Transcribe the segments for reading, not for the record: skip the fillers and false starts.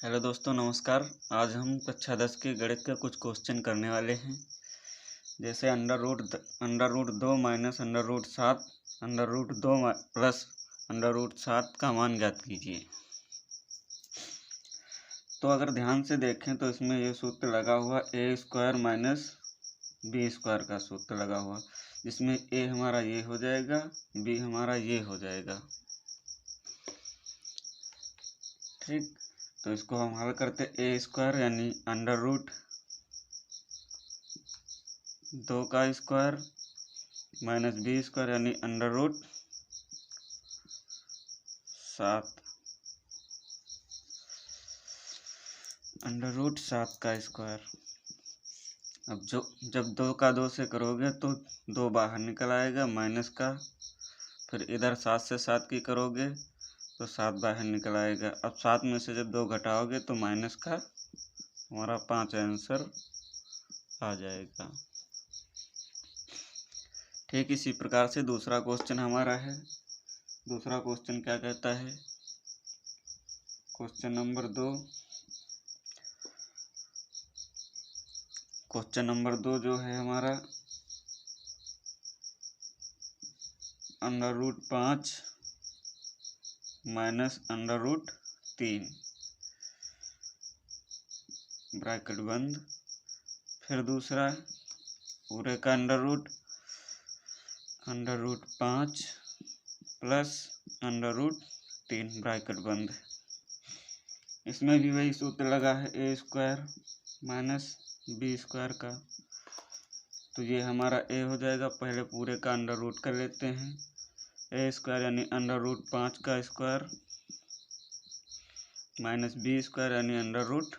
Hello दोस्तों, नमस्कार। आज हम कक्षा 10 के गणित के कुछ क्वेश्चन करने वाले हैं। जैसे under root 2 minus under root 7 under root 2 plus under root 7 का मान ज्ञात कीजिए। तो अगर ध्यान से देखें तो इसमें ये सूत्र लगा हुआ ए स्क्वायर माइनस बी स्क्वायर का सूत्र लगा हुआ, जिसमें ए हमारा ये हो जाएगा, बी हमारा ये हो जाएगा। ठीक, तो इसको हम हल करते ए स्क्वायर यानी अंडर रूट 2 का स्क्वायर माइनस बी स्क्वायर यानी अंडर रूट 7 का स्क्वायर। अब जब 2 का 2 से करोगे तो 2 बाहर निकल आएगा माइनस का, फिर इधर 7 से 7 की करोगे तो 7 बाहर निकल आएगा। अब 7 में से जब 2 घटाओगे तो माइनस का हमारा 5 आंसर आ जाएगा। ठीक इसी प्रकार से दूसरा क्वेश्चन हमारा है। दूसरा क्वेश्चन क्या कहता है? क्वेश्चन नंबर 2 जो है हमारा under root 5 minus under root 3 bracket बंद। फिर दूसरा पूरे का under root 5 plus under root 3 bracket बंद। इसमें भी वही सूत्र लगा है a square minus b square का। तो ये हमारा ए हो जाएगा। पहले पूरे का अंडर रूट कर लेते हैं। ए स्क्वायर यानी अंडर रूट 5 का स्क्वायर माइनस बी स्क्वायर यानी अंडर रूट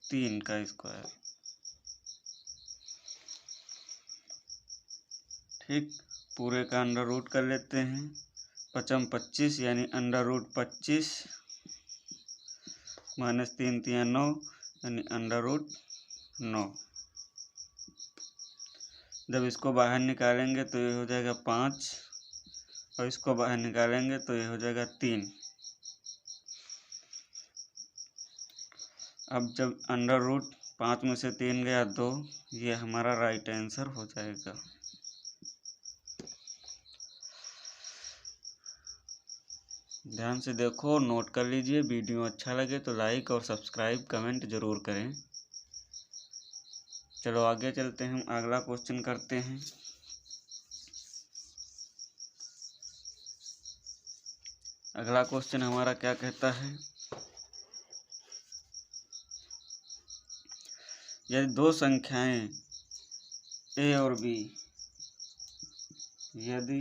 3 का स्क्वायर। ठीक, पूरे का अंडर रूट कर लेते हैं। 25 यानी अंडर रूट 25 माइनस 3 3 9 यानी अंडर रूट 9। जब इसको बाहर निकालेंगे तो ये हो जाएगा 5 और इसको बाहर निकालेंगे तो ये हो जाएगा 3। अब जब अंडर रूट 5 में से 3 गया 2, ये हमारा राइट आंसर हो जाएगा। ध्यान से देखो, नोट कर लीजिए। वीडियो अच्छा लगे तो लाइक और सब्सक्राइब कमेंट जरूर करें। चलो आगे चलते हैं, हम अगला क्वेश्चन करते हैं। अगला क्वेश्चन हमारा क्या कहता है? यदि दो संख्याएं ए और बी, यदि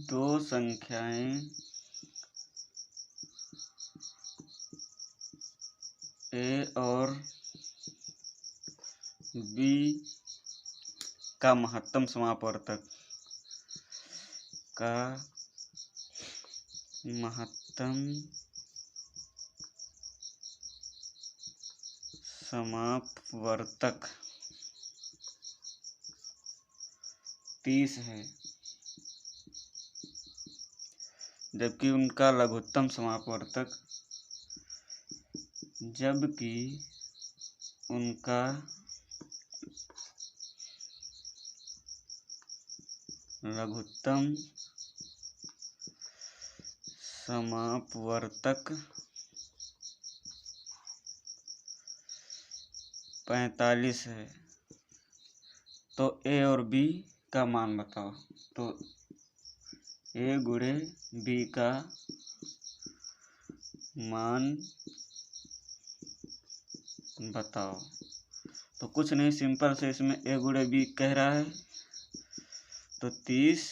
दो संख्याएं ए और बी का महत्तम समापवर्तक समापवर्तक 30 है, जबकि उनका लघुत्तम समापवर्तक 45 है। तो ए और बी का मान बताओ। तो ए गुणे बी का मान बताओ। तो कुछ नहीं, सिंपल से इसमें ए गुणे बी कह रहा है तो 30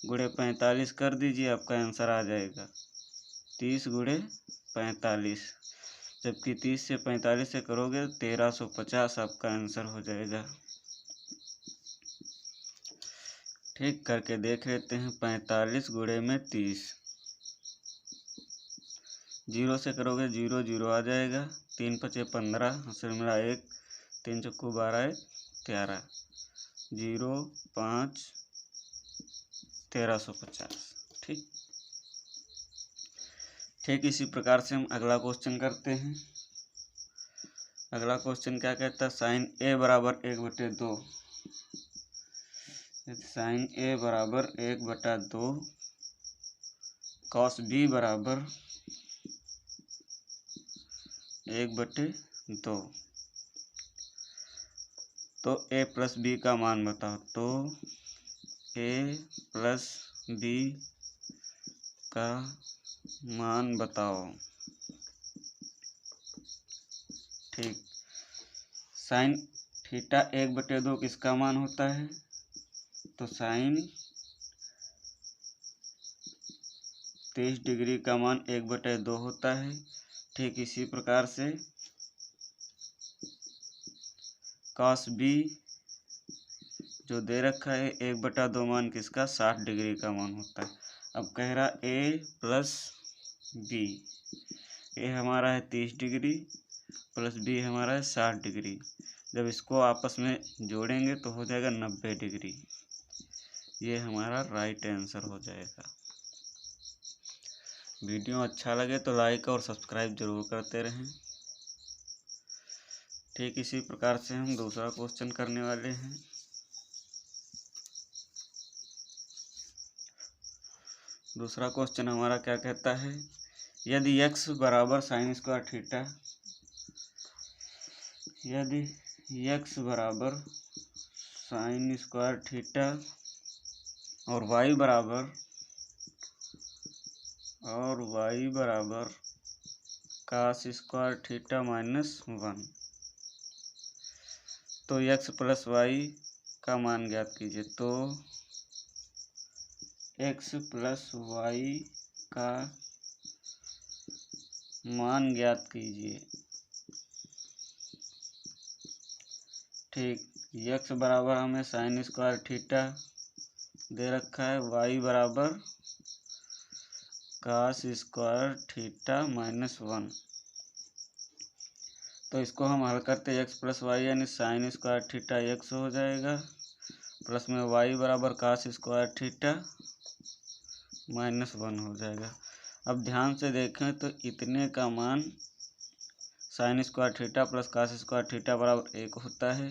गुणे 45 कर दीजिए, आपका आंसर आ जाएगा 30 गुणे 45। जबकि 30 से 45 से करोगे 1350 आपका आंसर हो जाएगा। ठीक, करके देख लेते हैं। 45 गुणे में 30, 0 से करोगे 0 0 आ जाएगा। 3 5 15, हासिल मिला 1, 3 चौको 12 13, 0 5 1350। ठीक, ठीक इसी प्रकार से हम अगला क्वेश्चन करते हैं। अगला क्वेश्चन क्या कहता है, साइन ए बराबर 1/2, साइन ए बराबर 1/2, कॉस बी बराबर 1/2, तो ए प्लस बी का मान बताओ। तो ए प्लस बी का मान बताओ। ठीक, साइन थीटा 1/2 किसका मान होता है, तो साइन 30 डिग्री का मान 1/2 होता है। ठीक इसी प्रकार से कॉस बी जो दे रखा है 1/2 मान किसका, 60 डिग्री का मान होता है। अब कह रहा ए प्लस बी, ए हमारा है 30 डिग्री प्लस बी हमारा है 60 डिग्री। जब इसको आपस में जोड़ेंगे तो हो जाएगा 90 डिग्री। ये हमारा राइट आंसर हो जाएगा। वीडियो अच्छा लगे तो लाइक और सब्सक्राइब जरूर करते रहें। ठीक इसी प्रकार से हम दूसरा क्वेश्चन करने वाले हैं। दूसरा क्वेश्चन हमारा क्या कहता है, यदि x बराबर साइन स्क्वायर थीटा, यदि x बराबर साइन स्क्वायर थीटा और y बराबर कास स्क्वायर थीटा -1, तो x प्लस y का मान ज्ञात कीजिए। तो x प्लस y का मान ज्ञात कीजिए। ठीक, x बराबर हमें साइन स्क्वायर थीटा दे रखा है, y बराबर कास स्क्वायर थीटा -1, तो इसको हम हल करते x प्लस वाई यानी साइन स्क्वायर थीटा x हो जाएगा, प्लस में y बराबर कास स्क्वायर थीटा -1 हो जाएगा। अब ध्यान से देखें तो इतने का मान sine square theta plus cos square theta बराबर 1 होता है।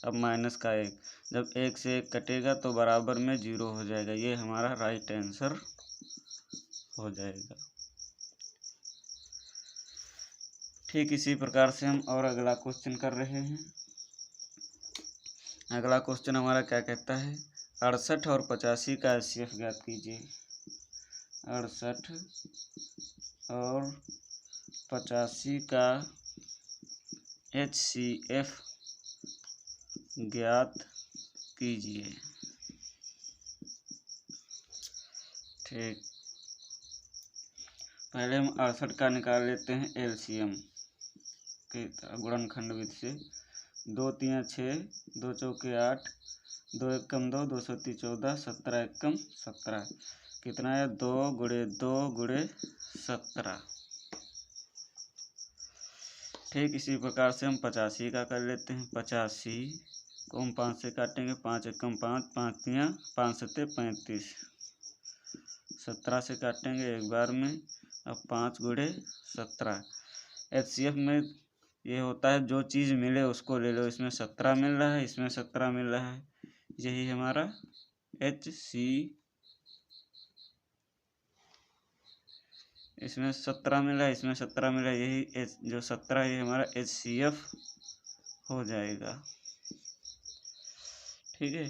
अब माइनस का 1, जब 1 से 1 कटेगा तो बराबर में 0 हो जाएगा। ये हमारा राइट आंसर हो जाएगा। ठीक इसी प्रकार से हम और अगला क्वेश्चन कर रहे हैं। अगला क्वेश्चन हमारा क्या कहता है, 68 और 85 का HCF ज्ञात कीजिए। 68 और 85 का HCF ज्ञात कीजिए। ठीक, पहले हम 68 का निकाल लेते हैं LCM के गुणनखंड विधि से। 2 3 6, 2 चौके 8, 2 एकम 2, 2 सत्ती 14, 17 एकम 17, कितना है 2 गुणे 2 गुणे 17। ठीक इसी प्रकार से हम 85 का कर लेते हैं। 85 को हम 5 से काटेंगे, 5 एकम 5, 5 तियाँ 5 सत्ते 35, 17 से काटेंगे एक बार में। अब 5 गुणे 17। HCF में ये होता है जो चीज़ मिले उसको ले लो। इसमें 17 मिल रहा है, इसमें 17 मिल रहा है, यही हमारा इसमें 17 मिल रहा है, इसमें 17 मिल रहा है, यही जो 17 है ये हमारा HCF हो जाएगा। ठीक है,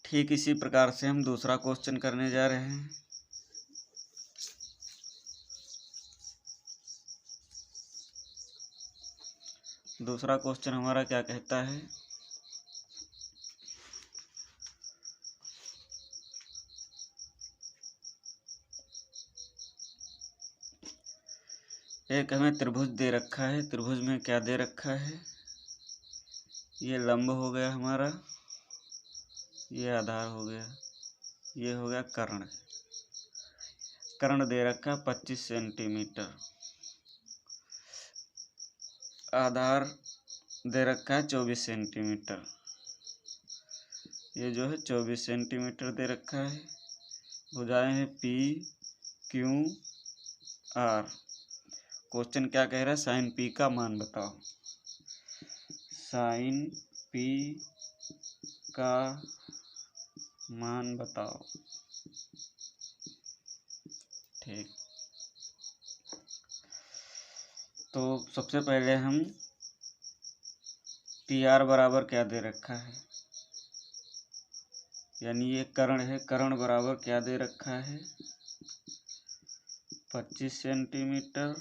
ठीक इसी प्रकार से हम दूसरा क्वेश्चन करने जा रहे हैं। दूसरा क्वेश्चन हमारा क्या कहता है, एक हमें त्रिभुज दे रखा है। त्रिभुज में क्या दे रखा है, ये लंब हो गया हमारा, ये आधार हो गया, ये हो गया कर्ण। कर्ण दे रखा 25 सेंटीमीटर, आधार दे रखा है 24 सेंटीमीटर। ये जो है 24 सेंटीमीटर दे रखा है। भुजाएं हैं P क्यू आर। क्वेश्चन क्या कह रहा है, साइन पी का मान बताओ। साइन पी का मान बताओ। ठीक, तो सबसे पहले हम पी आर बराबर क्या दे रखा है, यानी ये कर्ण है, कर्ण बराबर क्या दे रखा है 25 सेंटीमीटर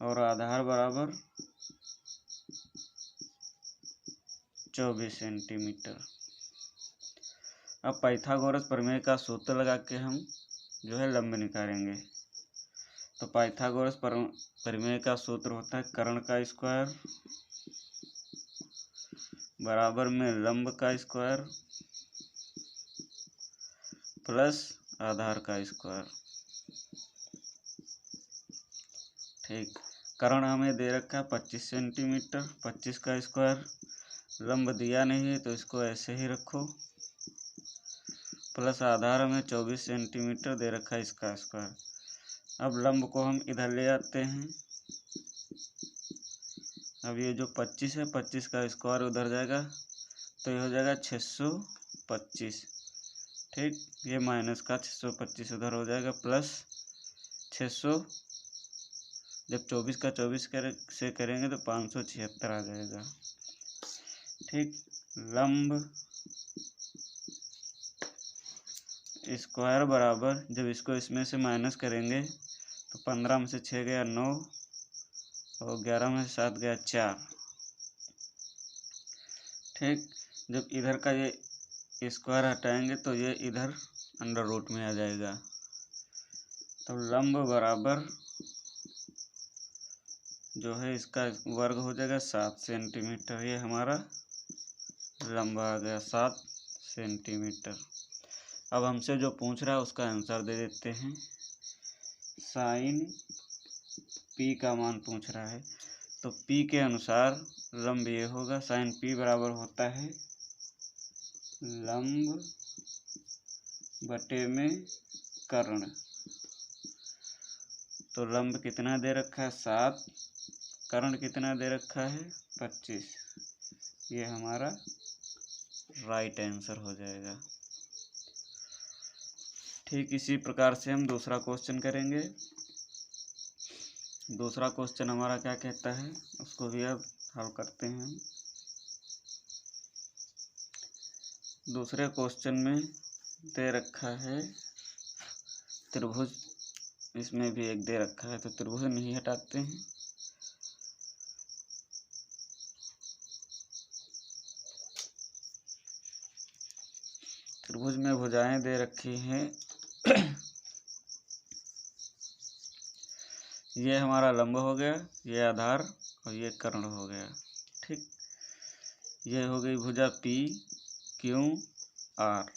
और आधार बराबर 24 सेंटीमीटर। अब पाइथागोरस प्रमेय का सूत्र लगा के हम जो है लंब निकालेंगे। तो पाइथागोरस प्रमेय का सूत्र होता है कर्ण का स्क्वायर बराबर में लंब का स्क्वायर प्लस आधार का स्क्वायर। ठीक, कर्ण हमें दे रखा है 25 सेंटीमीटर, 25 का स्क्वायर, लंब दिया नहीं है तो इसको ऐसे ही रखो, प्लस आधार हमें 24 सेंटीमीटर दे रखा है इसका स्क्वायर। अब लंब को हम इधर ले आते हैं। अब ये जो 25 है, 25 का स्क्वायर उधर जाएगा तो ये हो जाएगा 625। ठीक, ये माइनस का 625 उधर हो जाएगा, प्लस 600, जब 24 का 24 से करेंगे तो 576 आ जाएगा। ठीक, लंब स्क्वायर बराबर, जब इसको इसमें से माइनस करेंगे तो 15 में से 6 गया 9 और 11 में से 7 गया 4। ठीक, जब इधर का ये स्क्वायर हटाएंगे तो ये इधर अंडर रूट में आ जाएगा। तो लंब बराबर जो है इसका वर्ग हो जाएगा 7 सेंटीमीटर। ये हमारा लंब आ गया 7 सेंटीमीटर। अब हमसे जो पूछ रहा है उसका आंसर दे देते हैं। साइन पी का मान पूछ रहा है, तो पी के अनुसार लंब ये होगा, साइन पी बराबर होता है लंब बटे में कर्ण। तो लंब कितना दे रखा है 7, कर्ण कितना दे रखा है 25। ये हमारा राइट आंसर हो जाएगा। ठीक, इसी प्रकार से हम दूसरा क्वेश्चन करेंगे। दूसरा क्वेश्चन हमारा क्या कहता है उसको भी अब हल करते हैं। दूसरे क्वेश्चन में दे रखा है त्रिभुज, इसमें भी एक दे रखा है, तो त्रिभुज नहीं हटाते हैं। त्रिभुज में भुजाएं दे रखी हैं। ये हमारा लंब हो गया, ये आधार और ये कर्ण हो गया। ठीक, ये हो गई भुजा पी क्यू आर।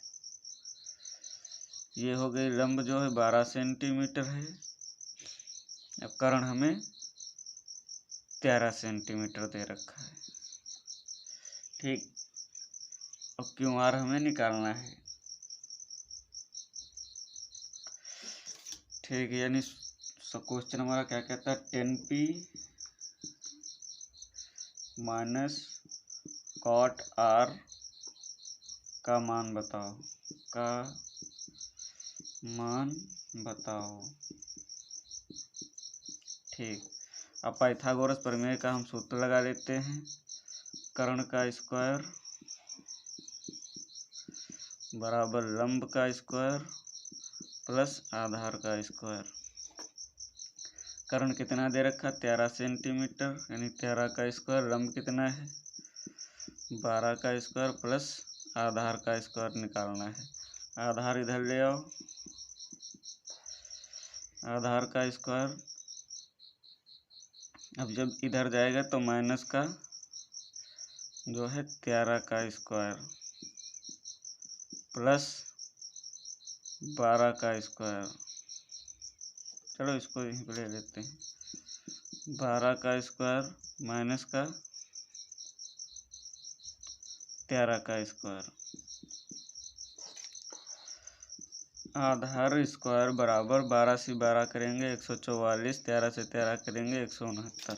ये हो गई लंब जो है 12 सेंटीमीटर है। अब कर्ण हमें 13 सेंटीमीटर दे रखा है। ठीक, अब क्यू आर हमें निकालना है। ठीक है, यानी क्वेश्चन हमारा क्या कहता है 10p माइनस कॉट आर का मान बताओ, का मान बताओ। ठीक, अब पाइथागोरस प्रमेय का हम सूत्र लगा लेते हैं। कर्ण का स्क्वायर बराबर लंब का स्क्वायर प्लस आधार का स्क्वायर। कर्ण कितना दे रखा 13 सेंटीमीटर, यानी 13 का स्क्वायर, लंब कितना है 12 का स्क्वायर प्लस आधार का स्क्वायर निकालना है। आधार इधर ले आओ, आधार का स्क्वायर, अब जब इधर जाएगा तो माइनस का जो है 13 का स्क्वायर प्लस 12 का स्क्वायर। चलो इसको यहीं पे ले लेते हैं, 12 का स्क्वायर माइनस का 13 का स्क्वायर। आधार स्क्वायर बराबर 12 से 12 करेंगे 144, 13 से 13 करेंगे 169।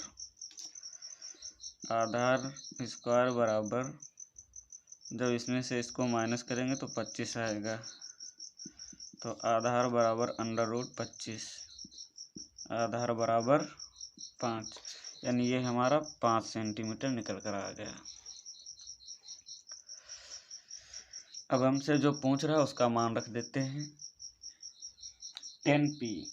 आधार स्क्वायर बराबर, जब इसमें से इसको माइनस करेंगे तो 25 आएगा, तो आधार बराबर √25, आधार बराबर 5, यानी ये हमारा 5 सेंटीमीटर निकल कर आ गया। अब हमसे जो पूछ रहा है उसका मान रख देते हैं 10p,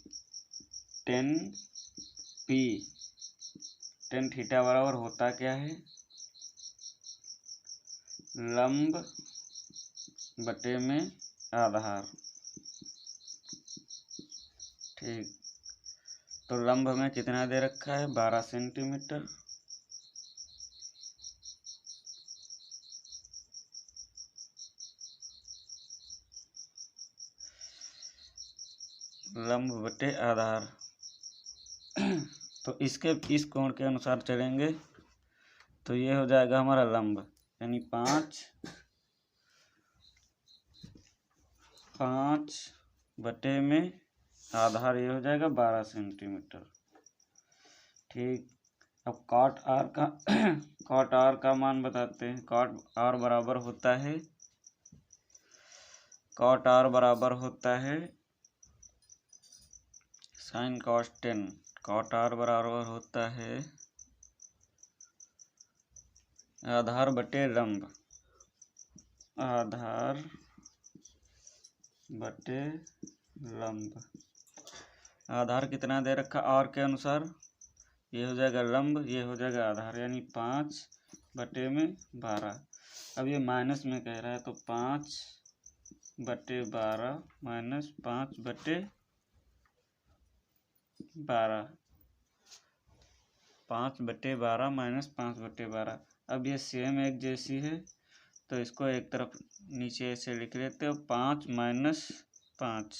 10 थीटा बराबर होता क्या है, लंब बटे में आधार। ठीक, तो लंब हमें कितना दे रखा है, 12 सेंटीमीटर, लंब बटे आधार। तो इस कोण के अनुसार चलेंगे तो ये हो जाएगा हमारा लंब, यानी 5 बटे में आधार, ये हो जाएगा 12 सेंटीमीटर। ठीक, अब कॉट आर का मान बताते हैं। कॉट आर बराबर होता है साइन कॉस 10। कॉट आर बराबर होता है आधार बटे लंब, आधार बटे लंब। आधार कितना दे रखा आर के अनुसार, ये हो जाएगा लंब, ये हो जाएगा आधार, यानी 5 बटे में 12। अब ये माइनस में कह रहा है तो 5 बटे 12 माइनस 5 बटे 12, 5 बटे 12 माइनस 5 बटे 12। अब ये सेम एक जैसी है तो इसको एक तरफ नीचे से लिख लेते हैं। 5 माइनस 5,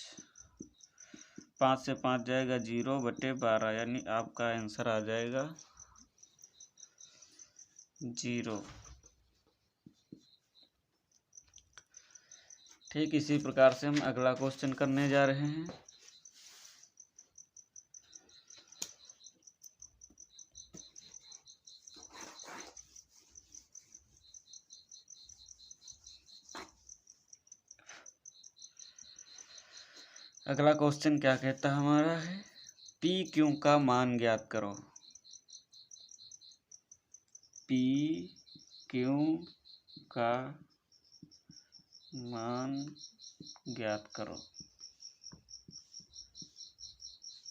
5 से 5 जाएगा 0 बटे 12, यानी आपका आंसर आ जाएगा 0। ठीक, इसी प्रकार से हम अगला क्वेश्चन करने जा रहे हैं। अगला क्वेश्चन क्या कहता है हमारा है, पी क्यू का मान ज्ञात करो। पी क्यू का मान ज्ञात करो।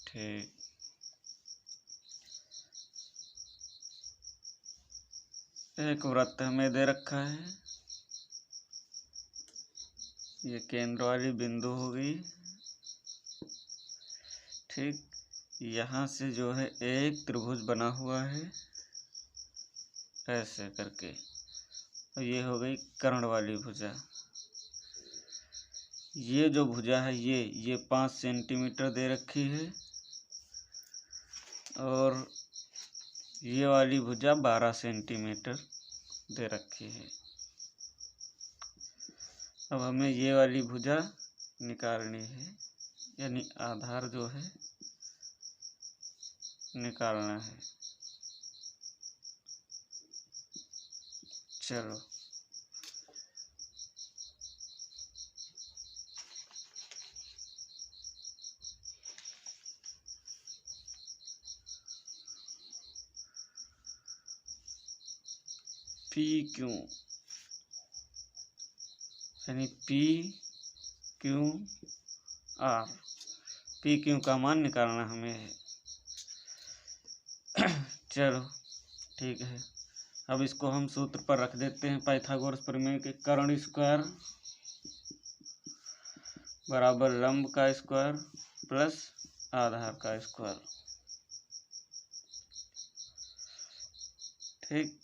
ठीक, एक वृत्त हमें दे रखा है, ये केंद्र वाली बिंदु होगी। ठीक, यहाँ से जो है एक त्रिभुज बना हुआ है ऐसे करके, और ये हो गई कर्ण वाली भुजा। ये जो भुजा है ये 5 सेंटीमीटर दे रखी है, और ये वाली भुजा 12 सेंटीमीटर दे रखी है। अब हमें ये वाली भुजा निकालनी है, यानी आधार जो है निकालना है। चलो, पी क्यू, यानी P Q R, P Q का मान निकालना हमें है। चलो ठीक है, अब इसको हम सूत्र पर रख देते हैं। पाइथागोरस प्रमेय के कर्ण स्क्वायर बराबर लंब का स्क्वायर प्लस आधार का स्क्वायर। ठीक,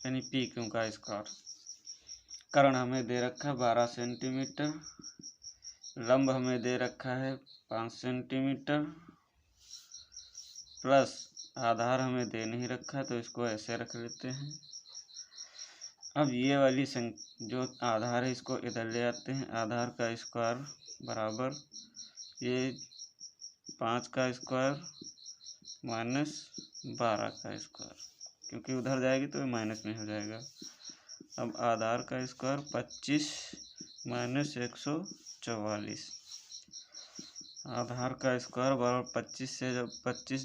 यानी पी क्यू का स्क्वायर। कर्ण हमें दे रखा है 12 सेंटीमीटर, लंब हमें दे रखा है 5 सेंटीमीटर, प्लस आधार हमें दे नहीं रखा तो इसको ऐसे रख लेते हैं। अब ये वाली जो आधार है इसको इधर ले आते हैं। आधार का स्क्वायर बराबर ये 5 का स्क्वायर माइनस 12 का स्क्वायर, क्योंकि उधर जाएगी तो माइनस में हो जाएगा। अब आधार का स्क्वायर 25 माइनस 144। आधार का स्क्वायर बराबर 25 से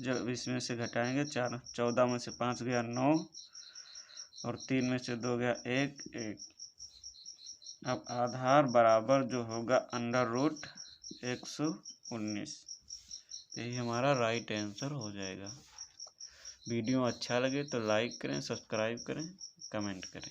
जब इसमें से घटाएंगे 14 में से 5 गया 9 और 3 में से 2 गया 1 1। अब आधार बराबर जो होगा अंडर रूट 119। यही हमारा राइट आंसर हो जाएगा। वीडियो अच्छा लगे तो लाइक करें, सब्सक्राइब करें, कमेंट करें।